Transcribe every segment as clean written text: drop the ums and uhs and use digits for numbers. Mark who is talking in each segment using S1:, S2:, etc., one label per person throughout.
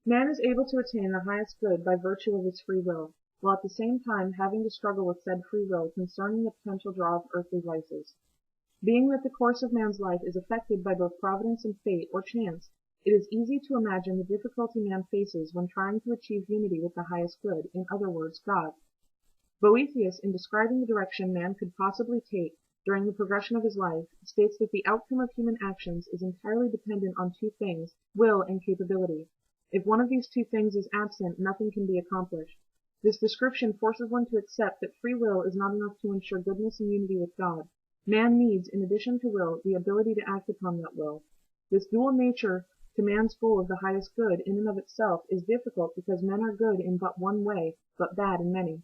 S1: Man is able to attain the highest good by virtue of his free will, while at the same time having to struggle with said free will concerning the potential draw of earthly vices. Being that the course of man's life is affected by both providence and fate, or chance, it is easy to imagine the difficulty man faces when trying to achieve unity with the highest good, in other words, God. Boethius, in describing the direction man could possibly take during the progression of his life, states that the outcome of human actions is entirely dependent on two things, will and capability. If one of these two things is absent, nothing can be accomplished. This description forces one to accept that free will is not enough to ensure goodness and unity with God. Man needs, in addition to will, the ability to act upon that will. This dual nature to man's goal of the highest good in and of itself is difficult because men are good in but one way, but bad in many.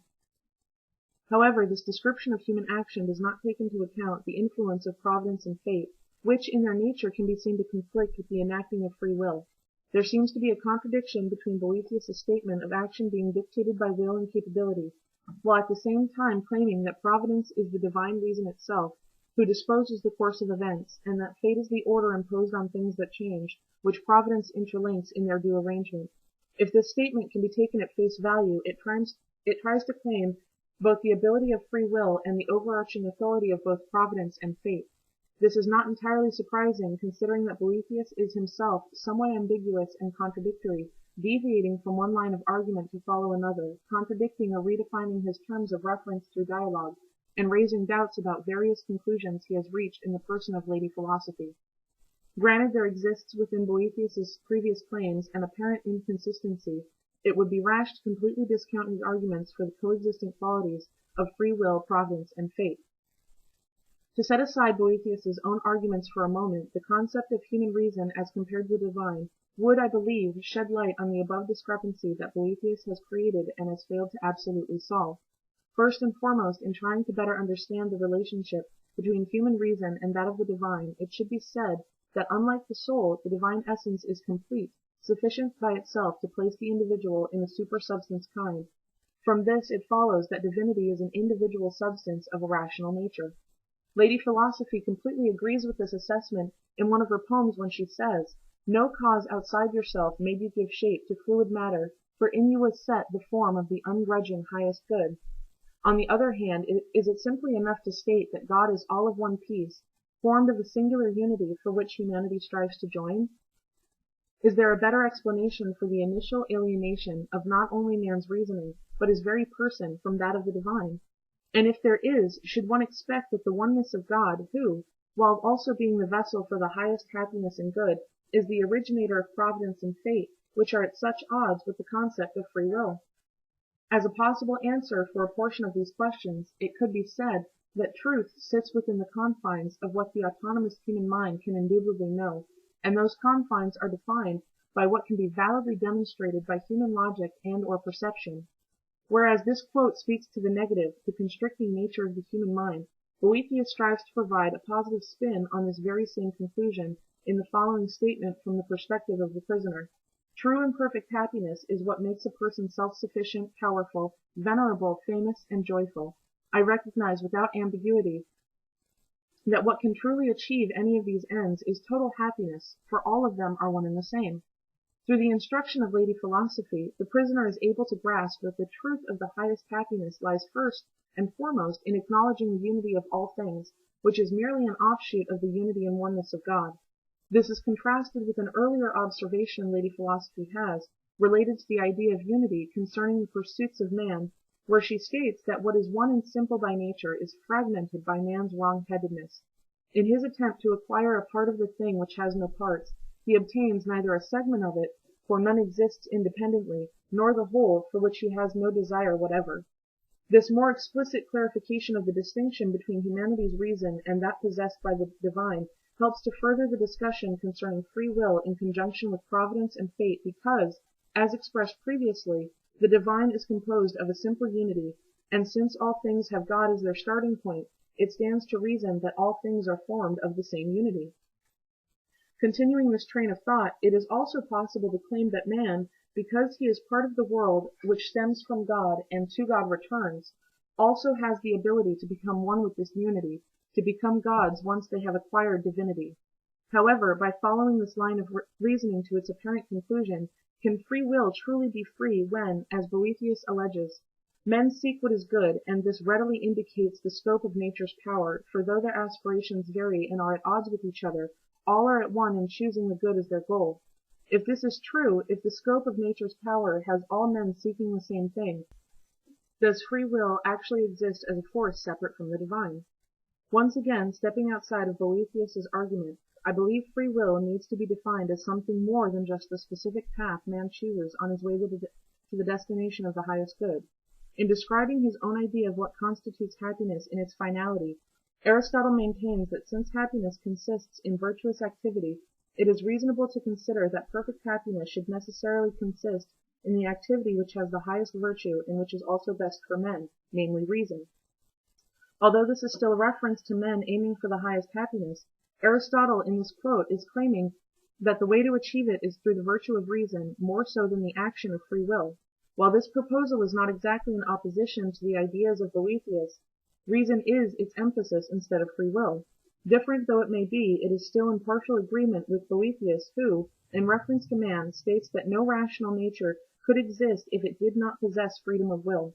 S1: However, this description of human action does not take into account the influence of providence and fate, which in their nature can be seen to conflict with the enacting of free will. There seems to be a contradiction between Boethius' statement of action being dictated by will and capability, while at the same time claiming that providence is the divine reason itself, who disposes the course of events, and that fate is the order imposed on things that change, which providence interlinks in their due arrangement. If this statement can be taken at face value, it tries to claim both the ability of free will and the overarching authority of both providence and fate. This is not entirely surprising, considering that Boethius is himself somewhat ambiguous and contradictory, deviating from one line of argument to follow another, contradicting or redefining his terms of reference through dialogue, and raising doubts about various conclusions he has reached in the person of Lady Philosophy. Granted there exists within Boethius's previous claims an apparent inconsistency, it would be rash to completely discount his arguments for the coexistent qualities of free will, providence, and fate. To set aside Boethius's own arguments for a moment, the concept of human reason as compared to the divine would, I believe, shed light on the above discrepancy that Boethius has created and has failed to absolutely solve. First and foremost, in trying to better understand the relationship between human reason and that of the divine, it should be said that unlike the soul, the divine essence is complete, sufficient by itself to place the individual in a supersubstance kind. From this it follows that divinity is an individual substance of a rational nature. Lady Philosophy completely agrees with this assessment in one of her poems when she says, "No cause outside yourself made you give shape to fluid matter, for in you was set the form of the ungrudging highest good." On the other hand, is it simply enough to state that God is all of one piece, formed of a singular unity for which humanity strives to join? Is there a better explanation for the initial alienation of not only man's reasoning, but his very person, from that of the divine? And if there is, should one expect that the oneness of God, who, while also being the vessel for the highest happiness and good, is the originator of providence and fate, which are at such odds with the concept of free will? As a possible answer for a portion of these questions, it could be said that truth sits within the confines of what the autonomous human mind can indubitably know, and those confines are defined by what can be validly demonstrated by human logic and or perception. Whereas this quote speaks to the negative, the constricting nature of the human mind, Boethius strives to provide a positive spin on this very same conclusion in the following statement from the perspective of the prisoner. True and perfect happiness is what makes a person self-sufficient, powerful, venerable, famous, and joyful. I recognize without ambiguity that what can truly achieve any of these ends is total happiness, for all of them are one and the same. Through the instruction of Lady Philosophy, the prisoner is able to grasp that the truth of the highest happiness lies first and foremost in acknowledging the unity of all things, which is merely an offshoot of the unity and oneness of God. This is contrasted with an earlier observation Lady Philosophy has, related to the idea of unity concerning the pursuits of man, where she states that what is one and simple by nature is fragmented by man's wrong-headedness. In his attempt to acquire a part of the thing which has no parts, he obtains neither a segment of it, for none exists independently, nor the whole, for which he has no desire whatever. This more explicit clarification of the distinction between humanity's reason and that possessed by the divine helps to further the discussion concerning free will in conjunction with providence and fate because, as expressed previously, the divine is composed of a simple unity, and since all things have God as their starting point, it stands to reason that all things are formed of the same unity. Continuing this train of thought, it is also possible to claim that man, because he is part of the world which stems from God and to God returns, also has the ability to become one with this unity, to become gods once they have acquired divinity. However, by following this line of reasoning to its apparent conclusion, can free will truly be free when, as Boethius alleges, men seek what is good, and this readily indicates the scope of nature's power, for though their aspirations vary and are at odds with each other, all are at one in choosing the good as their goal. If this is true, if the scope of nature's power has all men seeking the same thing, does free will actually exist as a force separate from the divine? Once again, stepping outside of Boethius's argument, I believe free will needs to be defined as something more than just the specific path man chooses on his way to the destination of the highest good. In describing his own idea of what constitutes happiness in its finality, Aristotle maintains that since happiness consists in virtuous activity, it is reasonable to consider that perfect happiness should necessarily consist in the activity which has the highest virtue and which is also best for men, namely reason. Although this is still a reference to men aiming for the highest happiness, Aristotle in this quote is claiming that the way to achieve it is through the virtue of reason more so than the action of free will. While this proposal is not exactly in opposition to the ideas of Boethius, reason is its emphasis instead of free will. Different though it may be, it is still in partial agreement with Boethius who, in reference to man, states that no rational nature could exist if it did not possess freedom of will.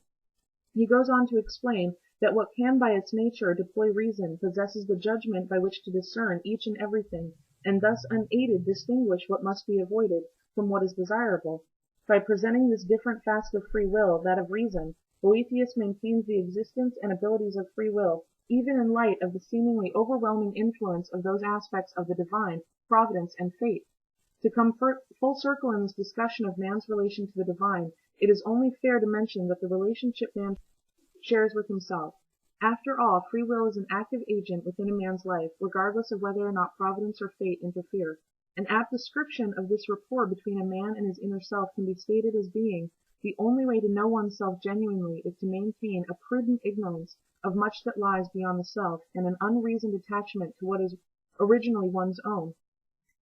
S1: He goes on to explain that what can by its nature deploy reason possesses the judgment by which to discern each and everything, and thus unaided distinguish what must be avoided from what is desirable. By presenting this different facet of free will, that of reason, Boethius maintains the existence and abilities of free will, even in light of the seemingly overwhelming influence of those aspects of the divine, providence, and fate. To come full circle in this discussion of man's relation to the divine, it is only fair to mention that the relationship man shares with himself. After all, free will is an active agent within a man's life, regardless of whether or not providence or fate interfere. An apt description of this rapport between a man and his inner self can be stated as being, the only way to know oneself genuinely is to maintain a prudent ignorance of much that lies beyond the self, and an unreasoned attachment to what is originally one's own.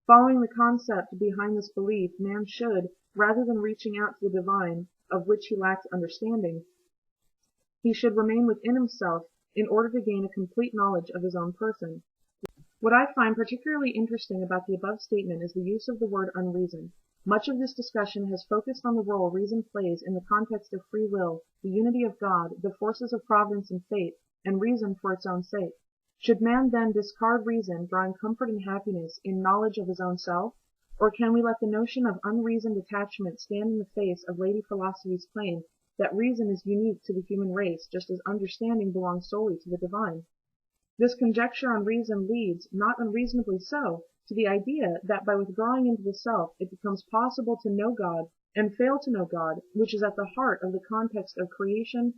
S1: Following the concept behind this belief, man should, rather than reaching out to the divine, of which he lacks understanding, he should remain within himself in order to gain a complete knowledge of his own person. What I find particularly interesting about the above statement is the use of the word unreasoned. Much of this discussion has focused on the role reason plays in the context of free will, the unity of God, the forces of providence and fate, and reason for its own sake. Should man then discard reason, drawing comfort and happiness in knowledge of his own self? Or can we let the notion of unreasoned attachment stand in the face of Lady Philosophy's claim that reason is unique to the human race, just as understanding belongs solely to the divine? This conjecture on reason leads, not unreasonably so, to the idea that by withdrawing into the self it becomes possible to know God and fail to know God, which is at the heart of the context of creation,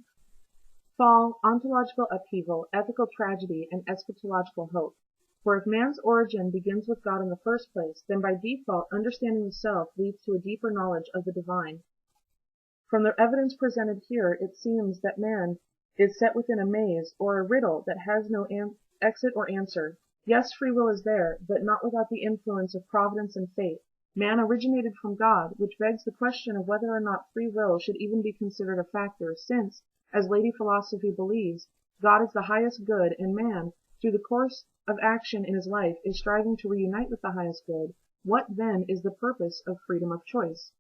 S1: fall, ontological upheaval, ethical tragedy, and eschatological hope. For if man's origin begins with God in the first place, then by default understanding the self leads to a deeper knowledge of the divine. From the evidence presented here, it seems that man is set within a maze, or a riddle that has no exit or answer. Yes, free will is there, but not without the influence of providence and fate. Man originated from God, which begs the question of whether or not free will should even be considered a factor, since, as Lady Philosophy believes, God is the highest good, and man, through the course of action in his life, is striving to reunite with the highest good. What, then, is the purpose of freedom of choice?